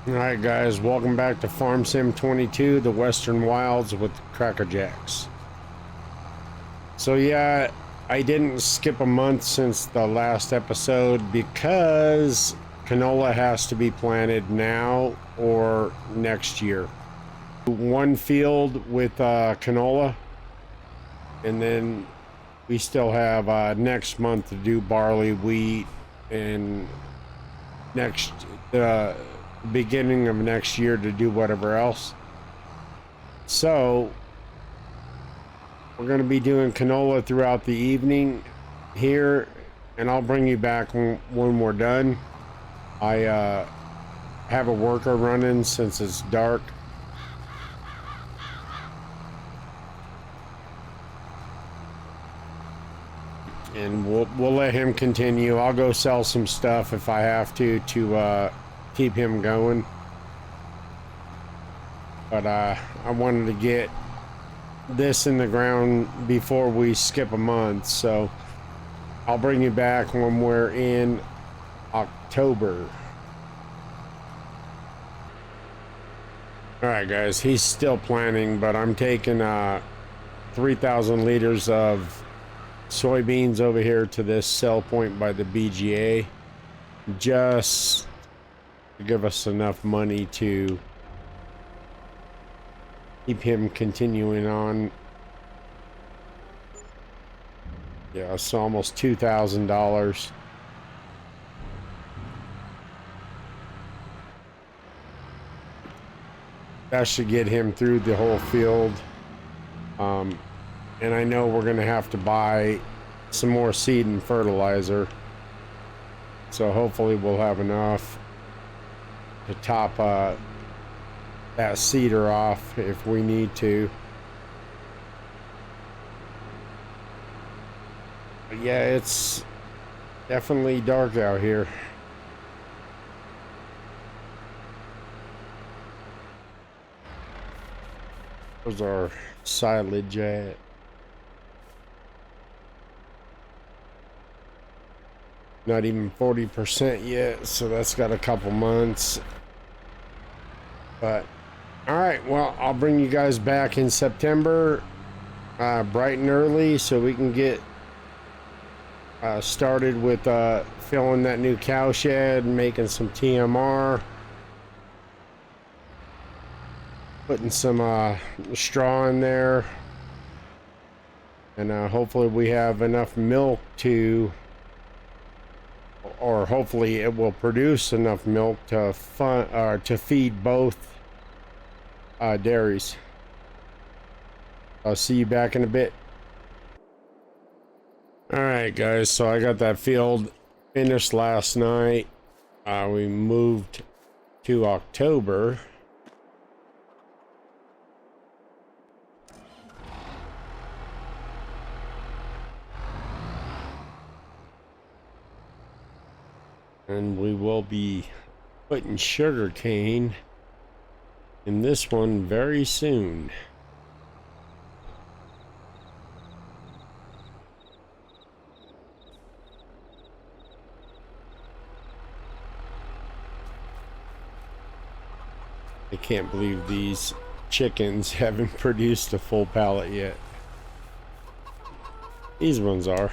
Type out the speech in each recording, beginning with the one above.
Alright guys, welcome back to Farm Sim 22, the Western Wilds with Cracker Jacks. So yeah, I didn't skip a month since the last episode because canola has to be planted now or next year. One field with canola, and then we still have next month to do barley, wheat, and beginning of next year to do whatever else. So we're going to be doing canola throughout the evening here, and I'll bring you back when we're done. I have a worker running since it's dark. And we'll let him continue. I'll go sell some stuff if I have to keep him going. But I wanted to get this in the ground before we skip a month, so I'll bring you back when we're in October. Alright guys, he's still planting, but I'm taking 3,000 liters of soybeans over here to this sell point by the BGA, just to give us enough money to keep him continuing on. Yeah, it's almost $2,000. That should get him through the whole field. And I know we're going to have to buy some more seed and fertilizer. So hopefully we'll have enough to top that cedar off if we need to. But yeah, it's definitely dark out here. Those are silage at. Not even 40% yet, so that's got a couple months. But all right, well, I'll bring you guys back in September, bright and early, so we can get started with filling that new cow shed and making some TMR, putting some straw in there, and hopefully we have enough milk to, or hopefully it will produce enough milk to feed both dairies. I'll see you back in a bit. Alright guys, so I got that field finished last night. We moved to October. And we will be putting sugar cane in this one very soon. I can't believe these chickens haven't produced a full pallet yet. These ones are.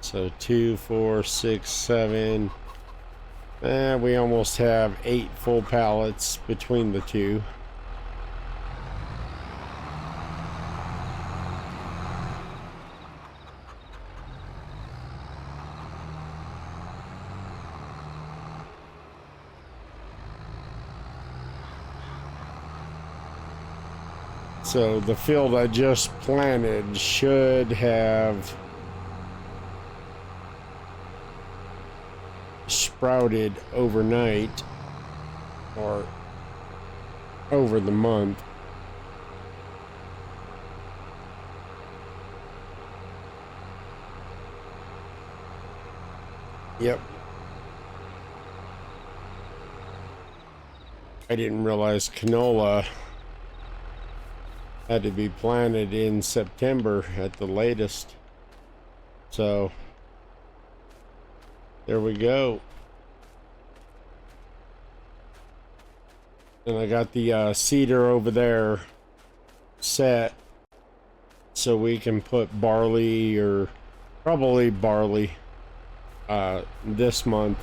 So 2, 4, 6, 7. We almost have 8 full pallets between the two. So the field I just planted should have sprouted overnight or over the month. Yep. I didn't realize canola had to be planted in September at the latest. So there we go. And I got the cedar over there set so we can put barley, or probably barley, this month,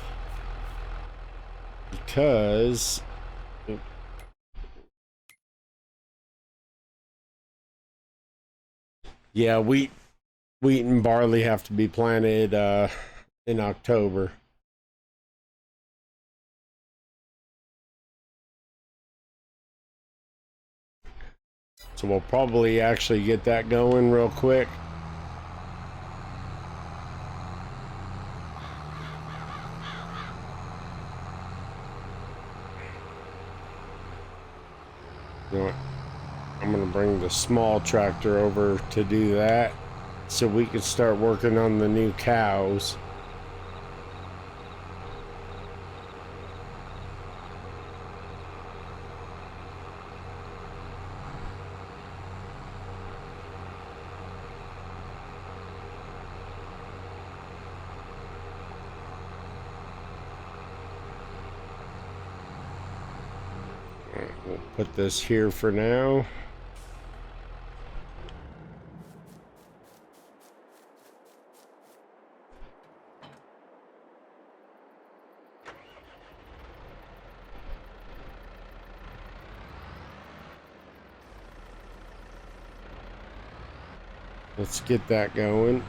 because yeah, wheat and barley have to be planted in October. So we'll probably actually get that going real quick. You know what? I'm gonna bring the small tractor over to do that so we can start working on the new cows. We'll put this here for now. Let's get that going.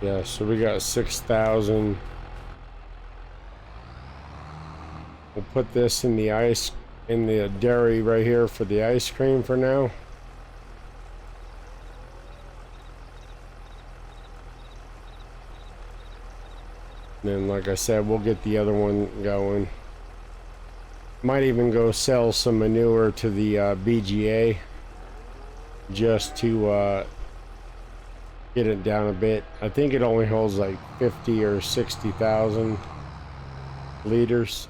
Yeah, so we got 6,000. We'll put this in the dairy right here for the ice cream for now. And then, like I said, we'll get the other one going. Might even go sell some manure to the BGA just to get it down a bit. I think it only holds like 50 or 60,000 liters.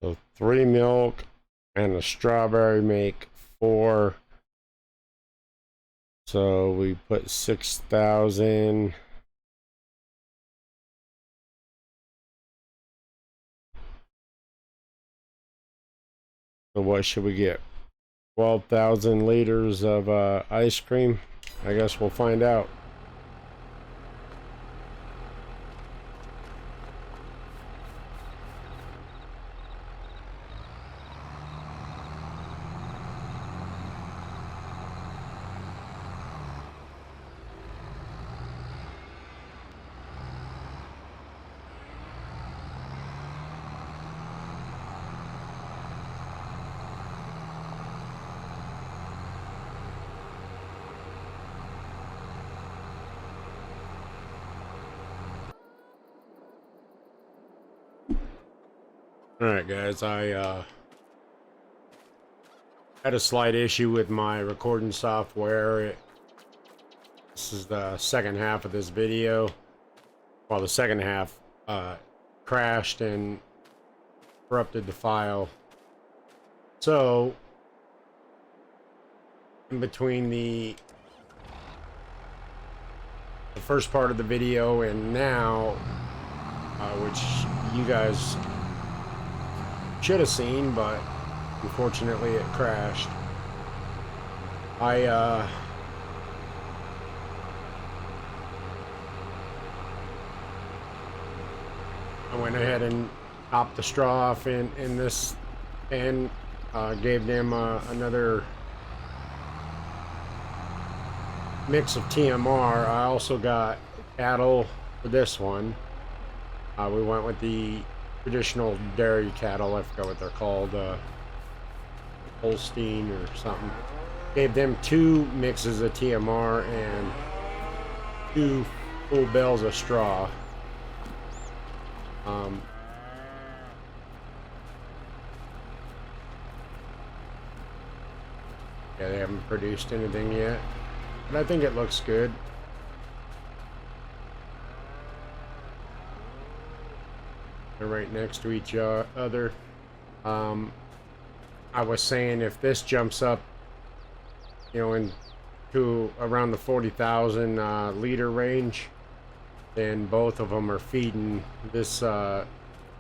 So 3 milk and a strawberry make 4. So we put 6,000. So what should we get? 12,000 liters of ice cream? I guess we'll find out. Alright guys, I had a slight issue with my recording software. This is the second half of this video. Well, the second half crashed and corrupted the file. So, in between the first part of the video and now, which you guys should have seen, but unfortunately it crashed. I went ahead and topped the straw off in this and gave them another mix of TMR. I also got cattle for this one. We went with the traditional dairy cattle. I forgot what they're called, Holstein or something. Gave them 2 mixes of TMR and 2 full bales of straw. Yeah, they haven't produced anything yet, but I think it looks good. They're right next to each other. I was saying if this jumps up, you know, into around the 40,000 liter range, then both of them are feeding this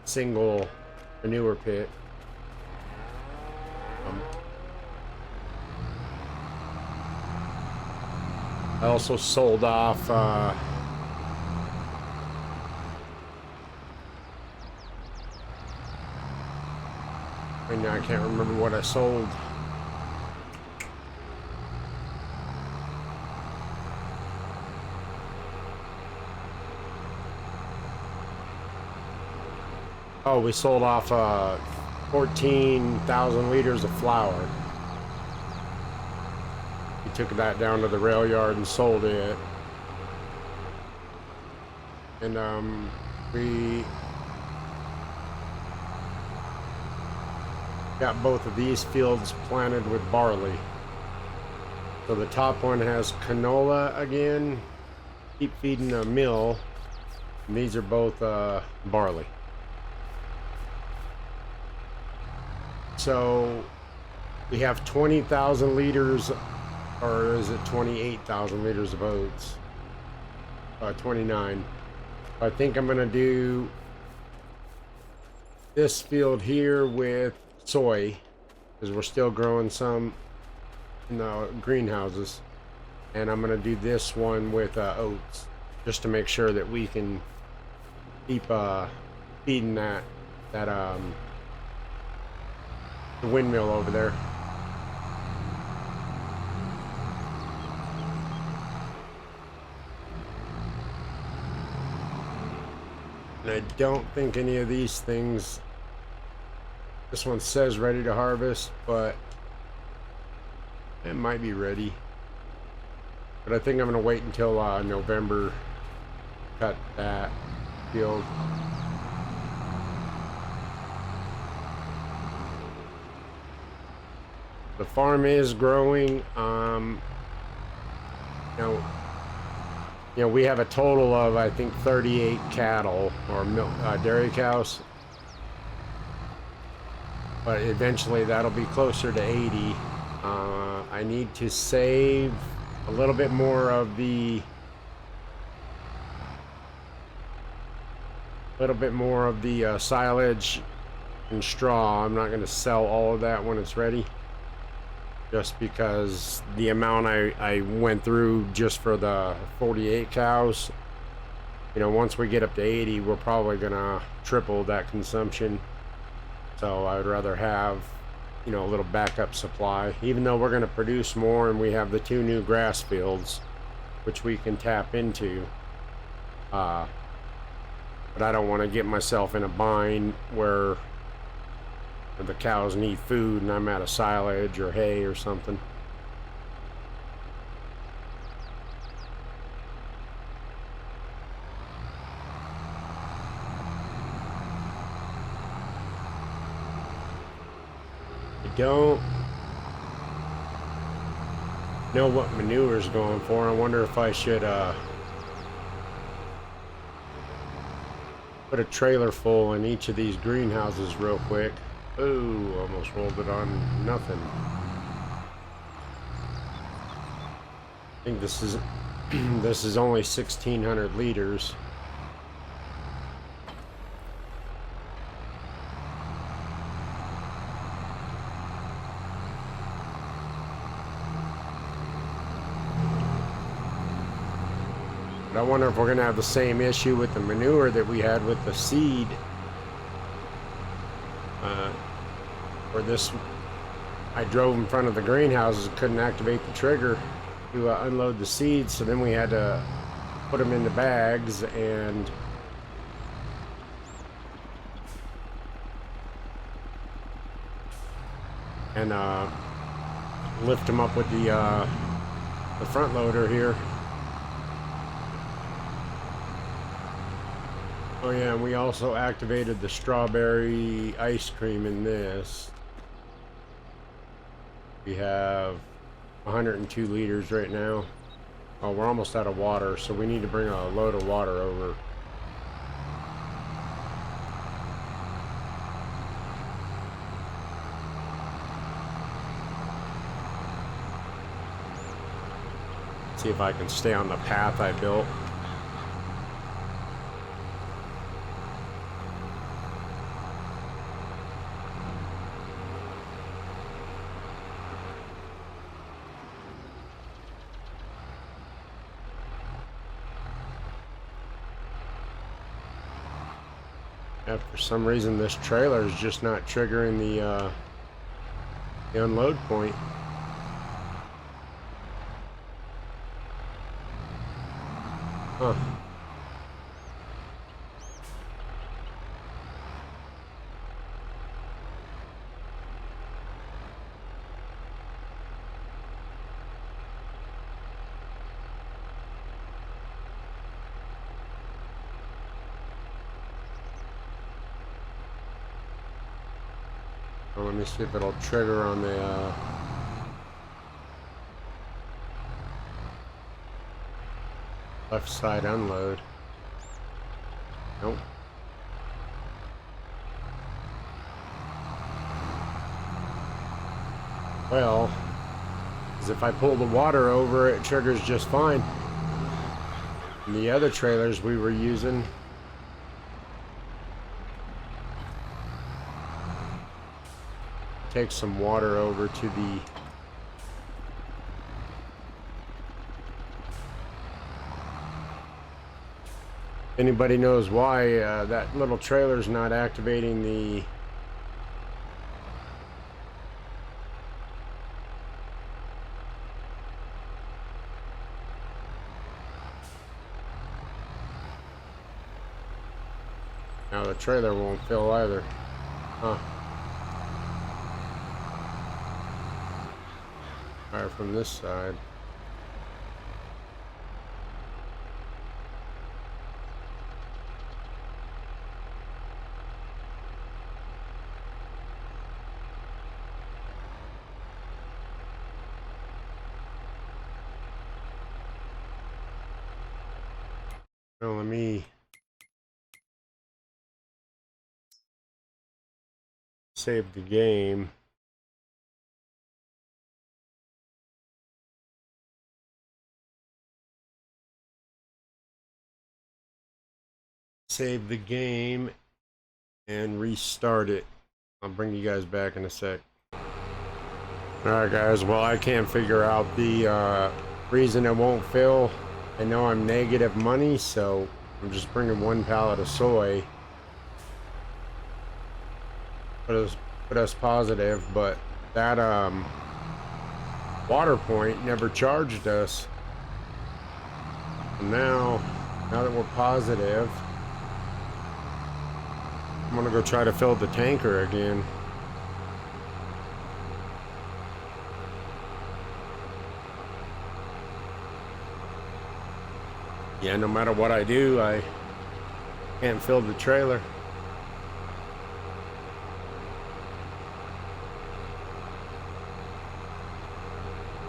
single manure pit. I also sold off and I can't remember what I sold. Oh, we sold off 14,000 liters of flour. We took that down to the rail yard and sold it. And we got both of these fields planted with barley. So the top one has canola again. Keep feeding a mill. And these are both barley. So we have 20,000 liters, or is it 28,000 liters of oats? 29. I think I'm gonna do this field here with soy, because we're still growing some in the greenhouses, and I'm gonna do this one with oats, just to make sure that we can keep feeding that the windmill over there. And I don't think any of these things, this one says ready to harvest, but it might be ready. But I think I'm gonna wait until November to cut that field. The farm is growing. You know, we have a total of, I think, 38 cattle or milk, dairy cows. But eventually that'll be closer to 80. I need to save a little bit more of the silage and straw. I'm not going to sell all of that when it's ready, just because the amount I went through just for the 48 cows, you know, once we get up to 80, we're probably gonna triple that consumption. So I would rather have, you know, a little backup supply, even though we're gonna produce more and we have the 2 new grass fields which we can tap into. But I don't want to get myself in a bind where the cows need food and I'm out of silage or hay or something. I don't know what manure's going for. I wonder if I should put a trailer full in each of these greenhouses real quick. Ooh, almost rolled it on nothing. I think this is this is only 1,600 liters. I wonder if we're going to have the same issue with the manure that we had with the seed. Where this, I drove in front of the greenhouses, couldn't activate the trigger to unload the seeds, so then we had to put them into bags and lift them up with the front loader here. Oh yeah, and we also activated the strawberry ice cream in this. We have 102 liters right now. Oh, we're almost out of water, so we need to bring a load of water over. See if I can stay on the path I built. Yeah, for some reason this trailer is just not triggering the unload point. Huh. Well, let me see if it'll trigger on the left side unload. Nope. Well, as if I pull the water over, it triggers just fine. And the other trailers we were using, take some water over to the anybody knows why that little trailer's not activating the now the trailer won't fill either. Huh. Fire from this side. Now let me save the game. Save the game and restart it. I'll bring you guys back in a sec. Alright guys, well I can't figure out the reason it won't fill. I know I'm negative money, so I'm just bringing one pallet of soy. Put us positive, but that water point never charged us. And now that we're positive, I'm gonna go try to fill the tanker again. Yeah, no matter what I do, I can't fill the trailer.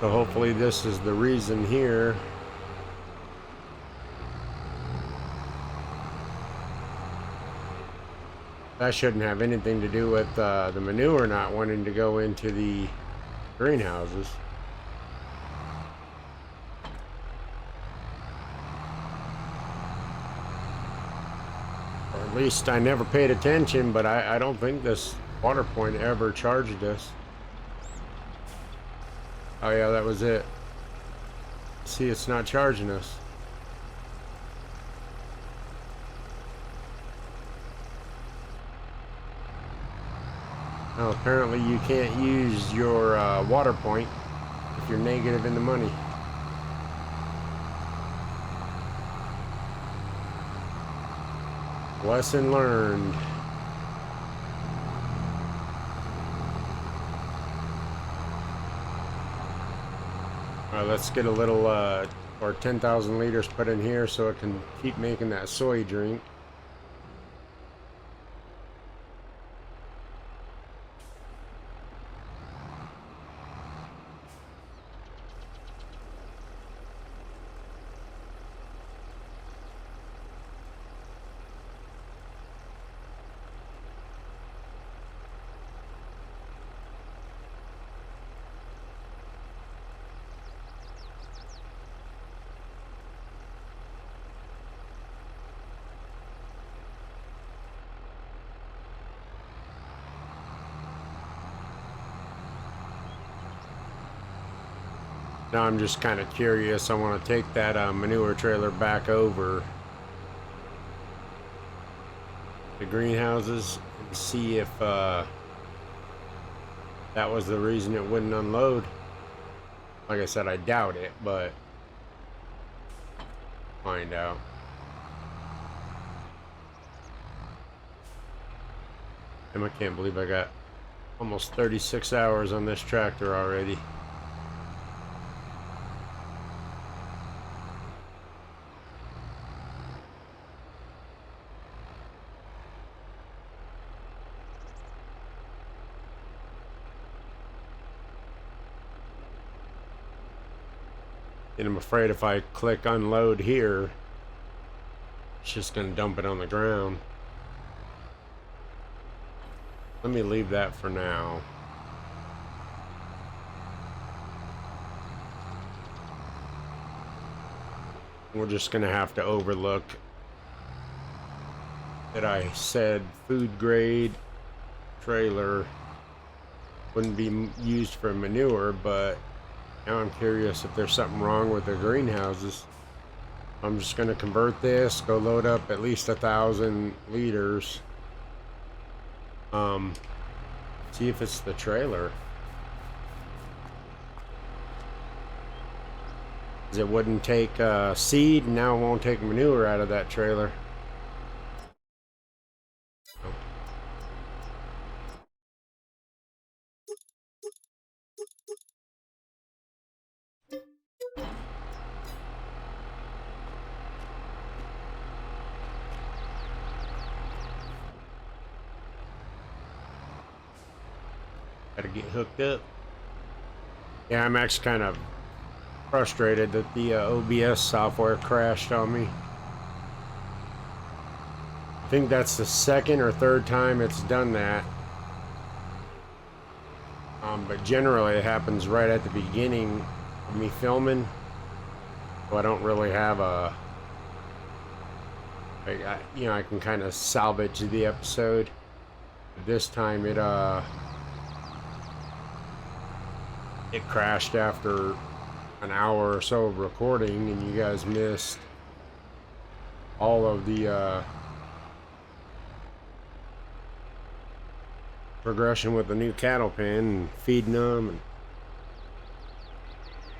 So hopefully this is the reason here. That shouldn't have anything to do with the manure not wanting to go into the greenhouses. Or at least I never paid attention, but I don't think this water point ever charged us. Oh yeah, that was it. See, it's not charging us. Well, apparently you can't use your water point if you're negative in the money. Lesson learned. All right, let's get a little, or 10,000 liters put in here so it can keep making that soy drink. Now I'm just kind of curious. I want to take that manure trailer back over the greenhouses and see if that was the reason it wouldn't unload. Like I said, I doubt it, but find out. And I can't believe I got almost 36 hours on this tractor already. And I'm afraid if I click unload here, it's just going to dump it on the ground. Let me leave that for now. We're just going to have to overlook that I said food grade trailer wouldn't be used for manure, but now I'm curious if there's something wrong with the greenhouses. I'm just going to convert this, go load up at least 1,000 liters. See if it's the trailer. 'Cause it wouldn't take seed, now it won't take manure out of that trailer. Oh. Gotta get hooked up. Yeah, I'm actually kind of frustrated that the OBS software crashed on me. I think that's the second or third time it's done that. But generally it happens right at the beginning of me filming. So I don't really have a... you know, I can kind of salvage the episode. But this time it crashed after an hour or so of recording, and you guys missed all of the progression with the new cattle pen and feeding them. And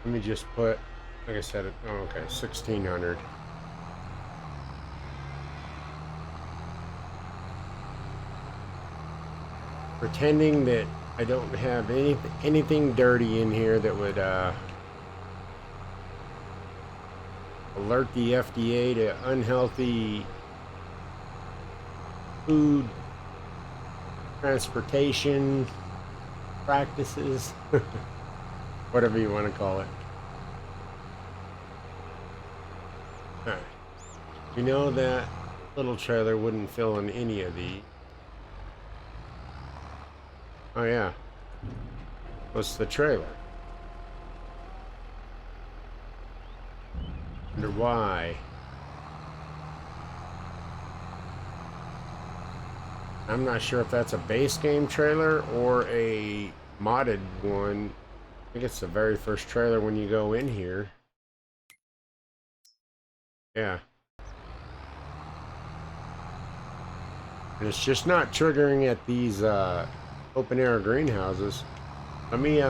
let me just put, like I said, oh, okay, 1,600. Pretending that I don't have anything dirty in here that would alert the FDA to unhealthy food transportation practices, whatever you want to call it. Alright. You know that little trailer wouldn't fill in any of these. Oh yeah. What's the trailer? Wonder why. I'm not sure if that's a base game trailer or a modded one. I think it's the very first trailer when you go in here. Yeah. And it's just not triggering at these open air greenhouses. Let me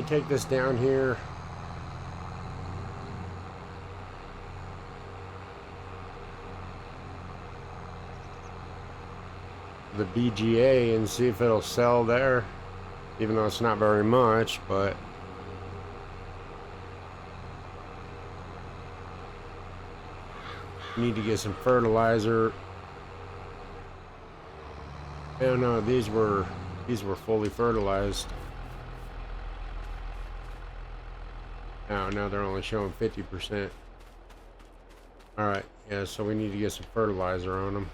take this down here. The BGA and see if it'll sell there, even though it's not very much, but need to get some fertilizer. Oh no, these were fully fertilized. Oh, now they're only showing 50%. All right, yeah, so we need to get some fertilizer on them.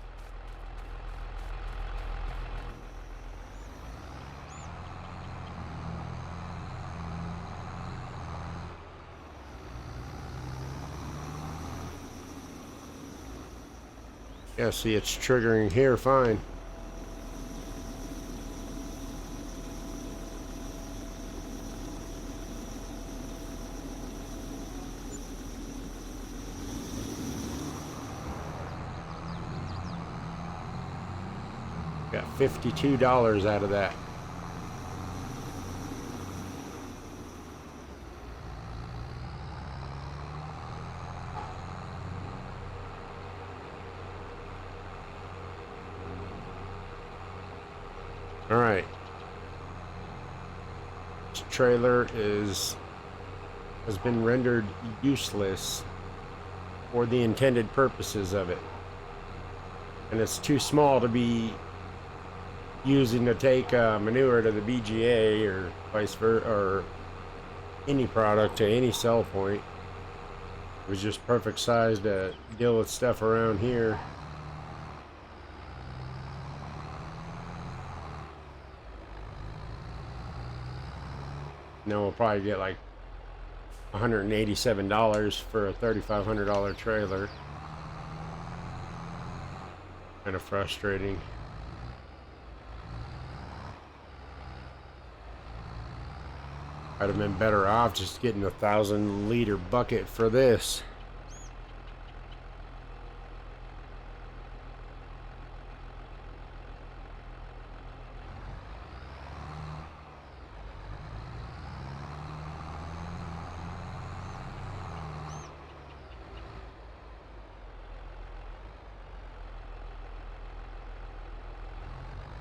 Yeah, see, it's triggering here fine. Got $52 out of that. All right. This trailer has been rendered useless for the intended purposes of it. And it's too small to be using to take manure to the BGA or vice versa, or any product to any sell point. It was just perfect size to deal with stuff around here. Now we'll probably get like $187 for a $3,500 trailer. Kind of frustrating. I'd have been better off just getting a 1,000-liter bucket for this.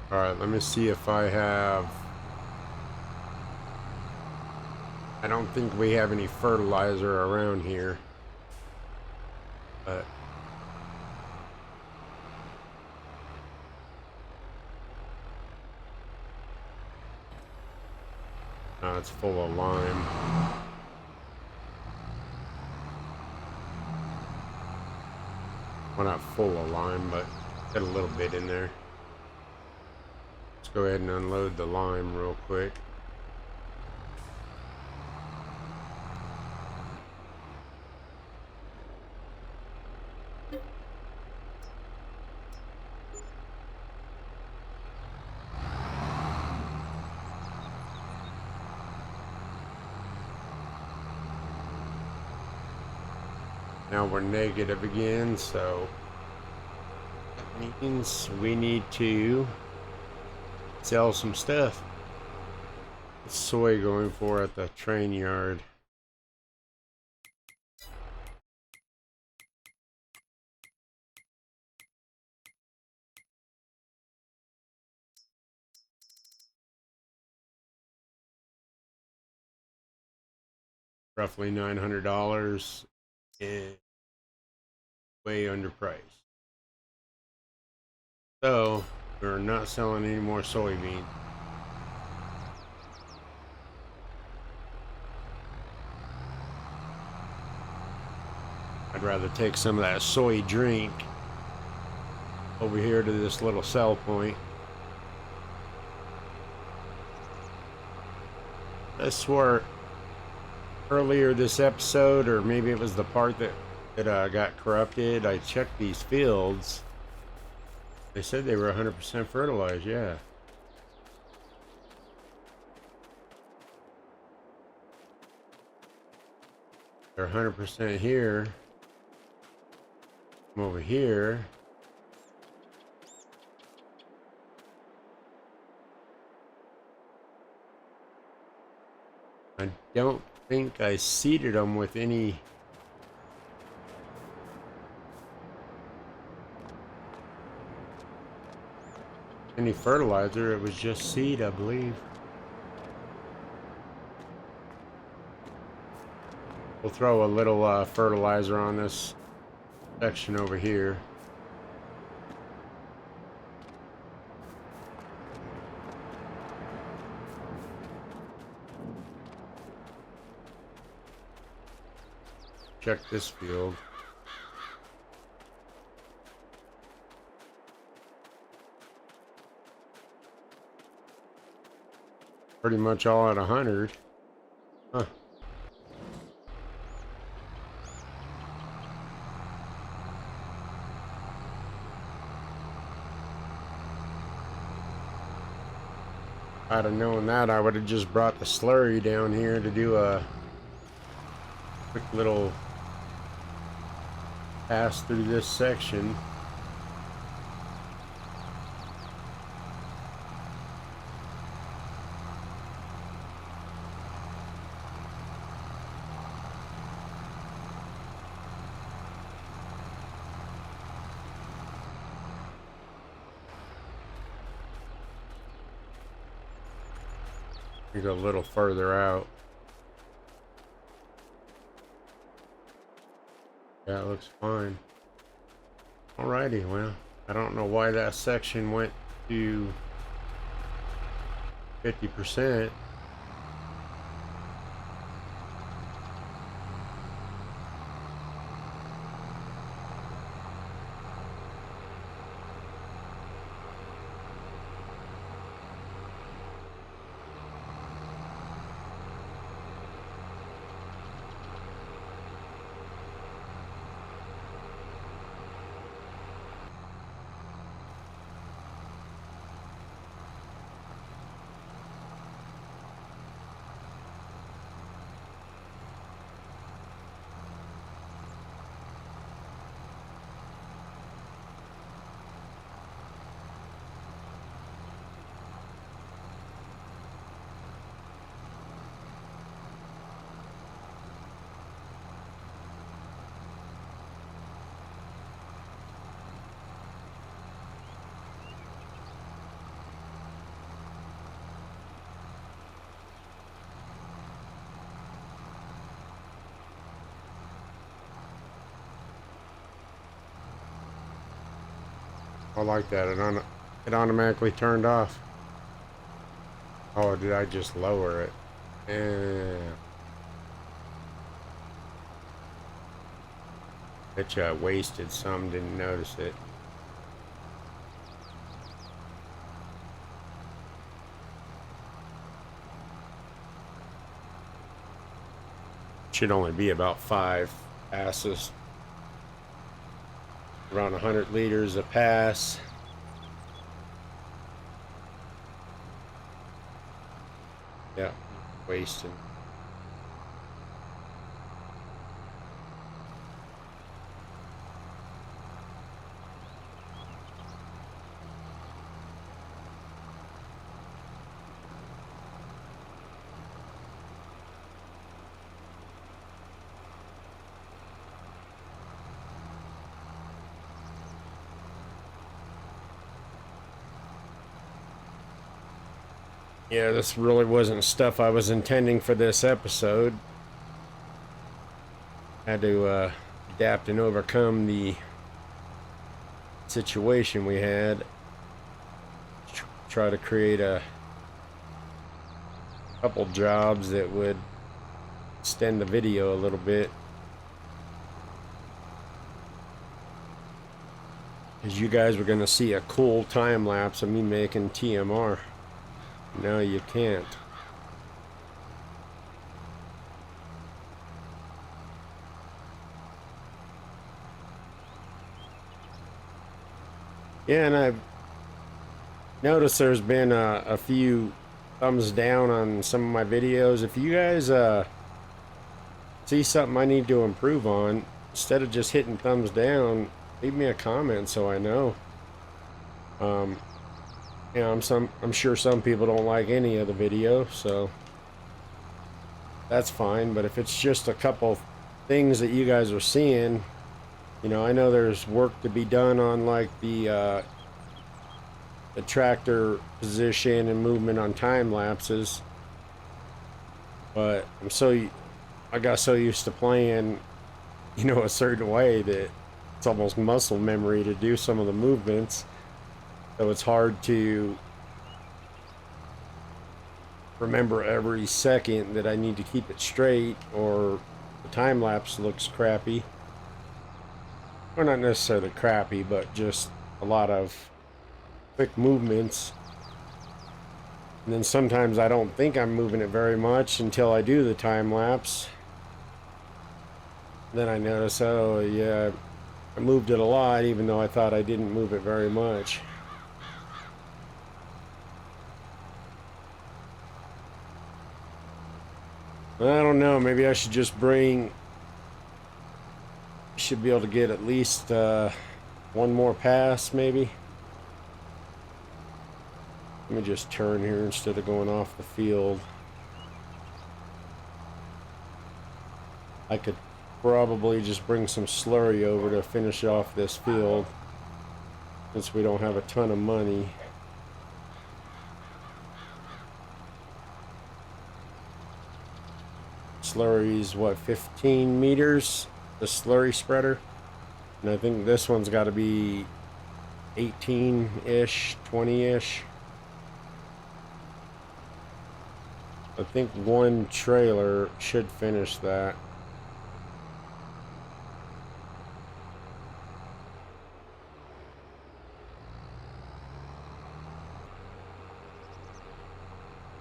All right, let me see if I have. I don't think we have any fertilizer around here, but it's full of lime. Well, not full of lime, but got a little bit in there. Let's go ahead and unload the lime real quick. Now we're negative again, so that means we need to sell some stuff. What's soy going for at the train yard? Roughly $900. And way underpriced. So we're not selling any more soybeans. I'd rather take some of that soy drink over here to this little sell point. I swore earlier this episode, or maybe it was the part that got corrupted, I checked these fields. They said they were 100% fertilized. Yeah. They're 100% here. Come over here. I don't think I seeded them with any fertilizer. It was just seed, I believe. We'll throw a little fertilizer on this section over here. Check this field. Pretty much all at 100. Huh. If I'd have known that, I would have just brought the slurry down here to do a quick little pass through this section. We go a little further out. Yeah, it looks fine. Alrighty, well, I don't know why that section went to 50%. I like that. It automatically turned off. Oh, did I just lower it? Yeah. Bet you I wasted some, didn't notice it. Should only be about 5 passes. Around 100 liters a pass. Yeah, wasting. Yeah, this really wasn't stuff I was intending for this episode. Had to adapt and overcome the situation we had. Try to create a couple jobs that would extend the video a little bit. Because you guys were going to see a cool time lapse of me making TMR. No, you can't. Yeah, and I've noticed there's been a few thumbs down on some of my videos. If you guys see something I need to improve on, instead of just hitting thumbs down, leave me a comment so I know. You know, I'm sure some people don't like any of the video, so that's fine. But if it's just a couple things that you guys are seeing, you know, I know there's work to be done on like the tractor position and movement on time lapses. But I got so used to playing, you know, a certain way that it's almost muscle memory to do some of the movements. So it's hard to remember every second that I need to keep it straight, or the time lapse looks crappy. Or not necessarily crappy, but just a lot of quick movements. And then sometimes I don't think I'm moving it very much until I do the time lapse. Then I notice, oh yeah, I moved it a lot even though I thought I didn't move it very much. I don't know, maybe I should just should be able to get at least one more pass maybe. Let me just turn here instead of going off the field. I could probably just bring some slurry over to finish off this field since we don't have a ton of money. Slurry's what, 15 meters? The slurry spreader. And I think this one's got to be 18-ish, 20-ish. I think one trailer should finish that.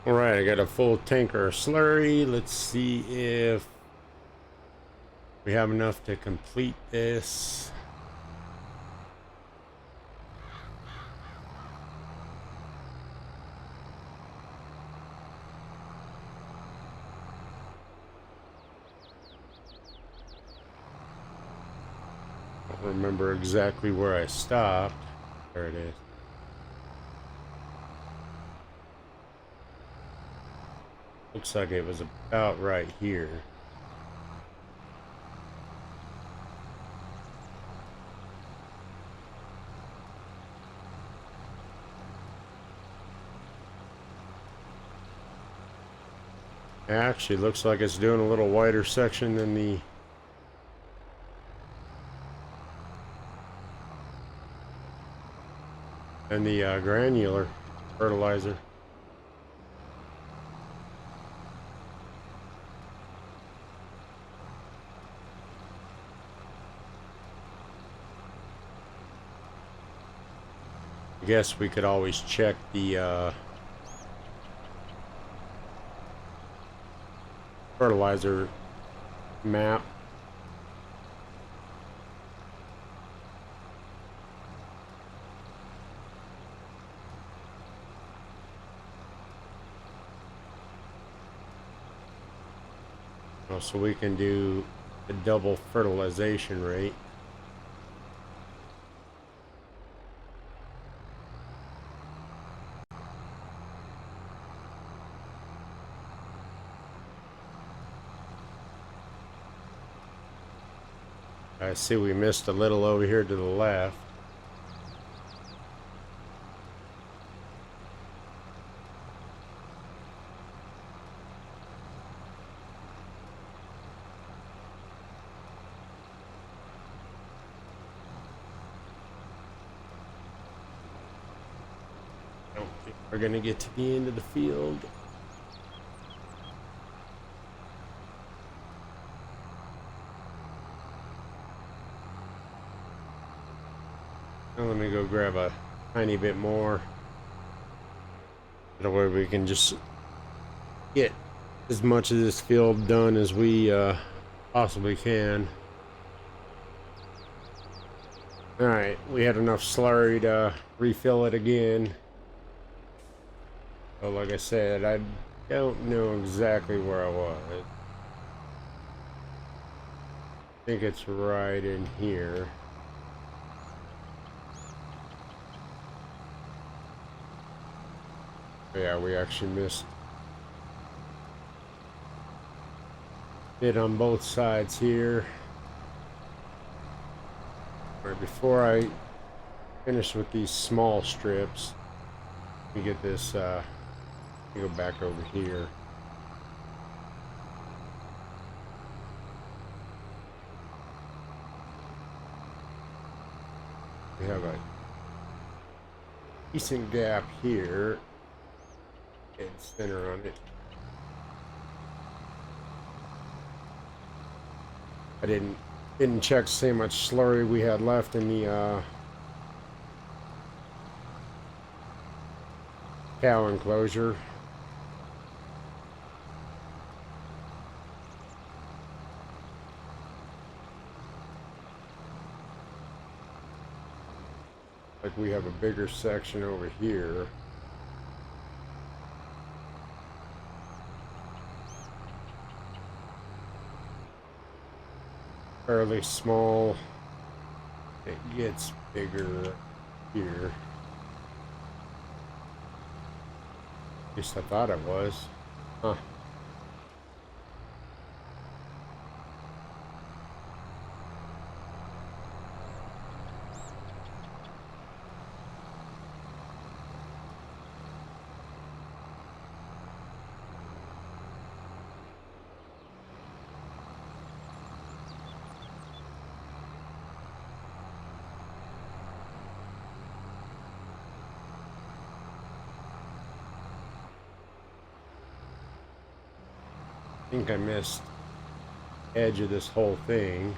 Alright, I got a full tanker of slurry. Let's see if we have enough to complete this. I don't remember exactly where I stopped. There it is. Looks like it was about right here. Actually, looks like it's doing a little wider section than the granular fertilizer. I guess we could always check the fertilizer map. Oh, so we can do a double fertilization rate. I see we missed a little over here to the left. I don't think we're gonna get to the end of the field. Now let me go grab a tiny bit more. That way we can just get as much of this field done as we possibly can. Alright, we had enough slurry to refill it again. But like I said, I don't know exactly where I was. I think it's right in here. Yeah, we actually missed Fit on both sides here. Right before I finish with these small strips, let me get this, let me go back over here. We have a decent gap here. Dead center on it. I didn't check to see how much slurry we had left in the cow enclosure. Like we have a bigger section over here. Fairly small. It gets bigger here. At least I thought it was. Huh. I think I missed the edge of this whole thing.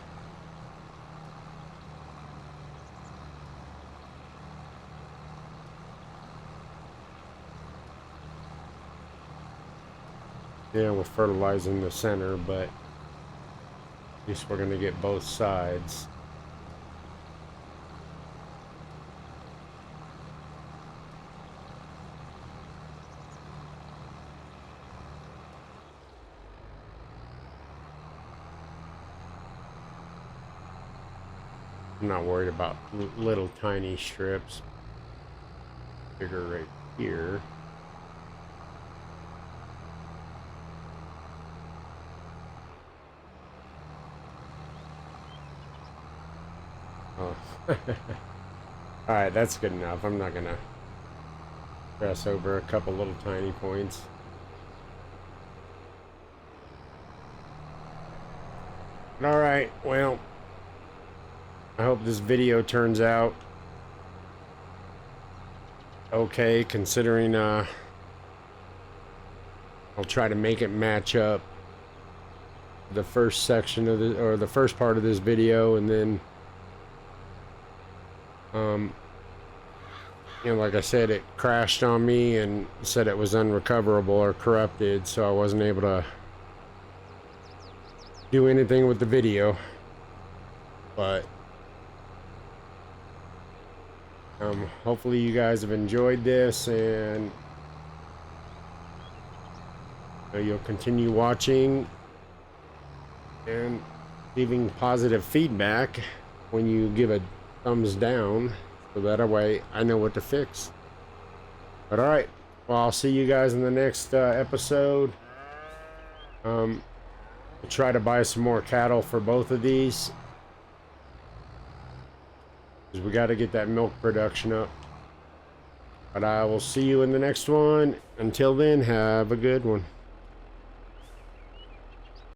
Yeah, we're fertilizing the center, but at least we're going to get both sides. I'm not worried about little tiny strips. Bigger right here. Oh. Alright, that's good enough. I'm not gonna press over a couple little tiny points. Alright, well, I hope this video turns out okay, considering I'll try to make it match up the first section of the, or the first part of this video, and then you know, like I said, it crashed on me and said it was unrecoverable or corrupted, so I wasn't able to do anything with the video. But hopefully you guys have enjoyed this, and you'll continue watching and leaving positive feedback when you give a thumbs down, so that way I know what to fix. But alright, well, I'll see you guys in the next episode. We'll try to buy some more cattle for both of these, because we got to get that milk production up. But I will see you in the next one. Until then, have a good one.